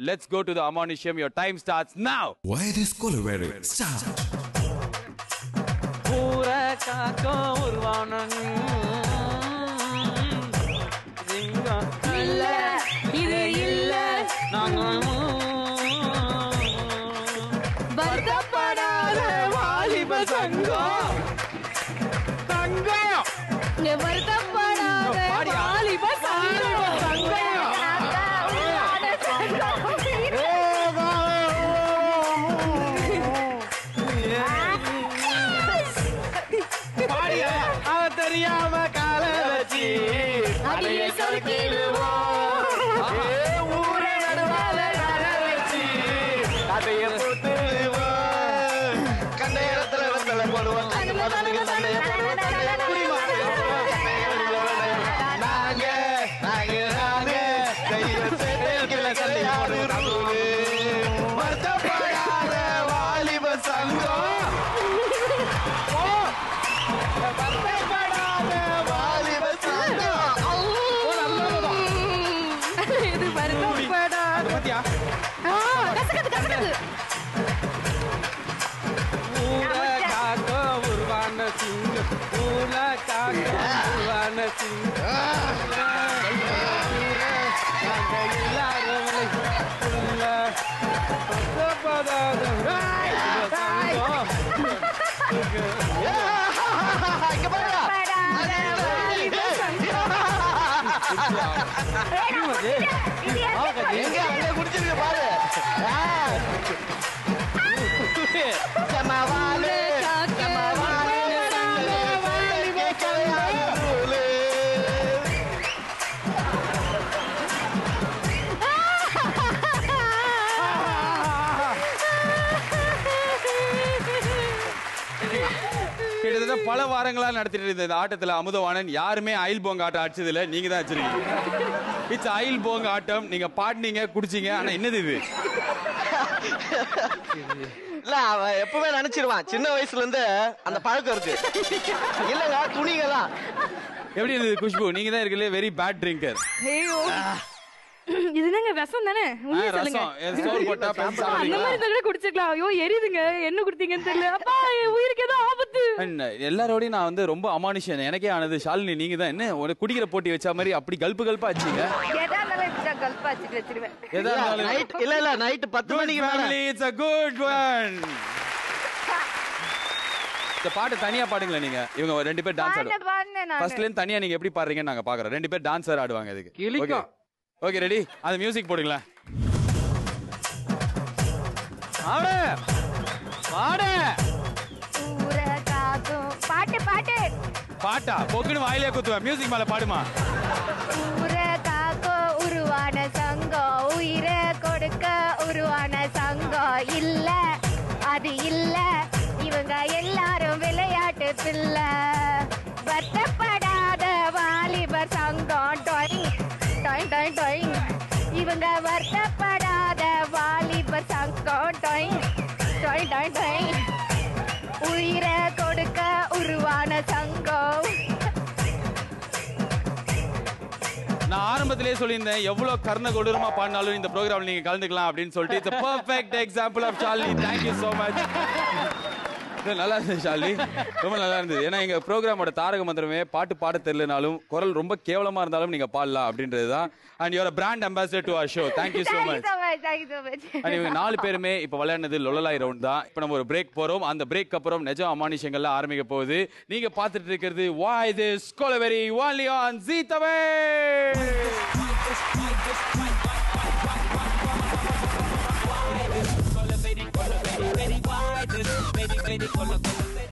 let's go to the Amanisham. Your time starts now. Why this Kolaweri? Start. Pura kaako urvanan ringa illa idu illa naanga varthapadada vaaliba sangam sangam ne varthapadada vaaliba sangam தெரியாம கால வச்சி அடியே சொல்லிடுவோம் ஊரே நடுவால கால வச்சி அதைய போட்டுடுவோம் கண்ட இடத்துல வெத்தலை போடுவோம் சண்டைய போடுவோம் நாங்க வருத்தப்படாத வாலிப சங்கம் கிட்டத்தட்ட பல வாரங்களா நடத்திட்டு இருந்த இந்த ஆட்டத்துல அமுதவாணன் யாருமே அயில் போங்க ஆட்டம் அடிச்சது இல்ல, நீங்க தான் வச்சிருக்கீங்க. இட்ஸ் அயில் போங்க ஆட்டம். நீங்க பாடினீங்க, குடிச்சீங்க, ஆனா என்னது இது? இல்ல அவன் எப்பவுமே நினைச்சிருவான் சின்ன வயசுல இருந்து அந்த பழக்கம் இருக்கு. இல்லங்க துணிங்க தான். எப்படி இருந்தது குஷ்பு? நீங்க தான் இருக்கல வெரி பேட் ட்ரிங்கர். இது என்னங்க விஷம் தானே? உண்மையா சொல்லுங்க. சோறு போட்டா பேச அந்த மாதிரி கூட குடிச்சிக்கலாம். ஐயோ எரியுதுங்க, என்ன குடித்தீங்கன்னு தெரியல. அப்பா உயிருக்கு ஏதோ ஆபத்து. எல்லாரோடையும் நான் வந்து ரொம்ப அமானுஷன் எனக்கே ஆனது. ஷாலினி நீங்க தான் என்ன ஒரு குடிக்கிற போட்டி வச்ச மாதிரி அப்படி கல்பு கல்பா ஆச்சுங்க. இல்ல இல்ல நைட் 10 மணிக்கு மேல. It's a good one. இந்த பாட்டு தனியா பாடுங்களேன் நீங்க. இவங்க ரெண்டு பேர் டான்ஸ் ஆடுவாங்க. ஃபர்ஸ்ட்ல இருந்து தனியா நீங்க எப்படி பாடுறீங்கன்னு நாங்க பாக்குறோம். ரெண்டு பேர் டான்ஸர் ஆடுவாங்க இதுக்கு. Okay ready? அந்த மியூசிக் போடுங்களேன். ஆடு பாடு. பாட்டு பாட்டு பாட்டா பொக்குன்னு வாயிலே குத்துவேன். மியூசிக் மேல பாடுமா. ஊரகாக்கோ உருவான சங்கம், உயிரை கொடுக்க உருவான சங்கம். இல்ல அது இல்ல, இவங்க எல்லாரும் விளையாட்டு பிள்ளை. வருத்தப்படாத வாலிபர் சங்கம். டொய் டொய் டொய் டொய். இவங்க வருத்தப்படாத வாலிபர் சங்கம். டொய் டொய் டொய் டொய். உயிரை கொடுக்க உருவான சங்கம். நான் ஆரம்பத்திலே சொல்லியிருந்தேன் எவ்வளவு கர்ண கொடூரமா பாடினாலும் இந்த ப்ரோக்ராம்ல நீங்க கலந்துக்கலாம் அப்படின்னு சொல்லிட்டு. It's a perfect example of Shalini. Thank you so much. நல்லா இருந்தது ஷாலினி, ரொம்ப நல்லா இருந்தது. ஏன்னா எங்க ப்ரோக்ராமோட தாரக மந்திரமே பாட்டு பாட தெரியலனாலும் குரல் ரொம்ப கேவலமா இருந்தாலும் நீங்க பாடலாம் அப்படின்றதுதான். And you are a brand ambassador to our show. Thank you so much. And இவங்க 4 பேருமே இப்ப விளையாடுனது லொலலாய் ரவுண்ட் தான். இப்ப நம்ம ஒரு பிரேக் போறோம். அந்த பிரேக் அப்புறம் நிஜம் அமானுஷங்கள்லாம் ஆரம்பிக்க போகுது. நீங்க பார்த்துட்டு இருக்கிறது Why This Kolaweri only on Zee Tamil.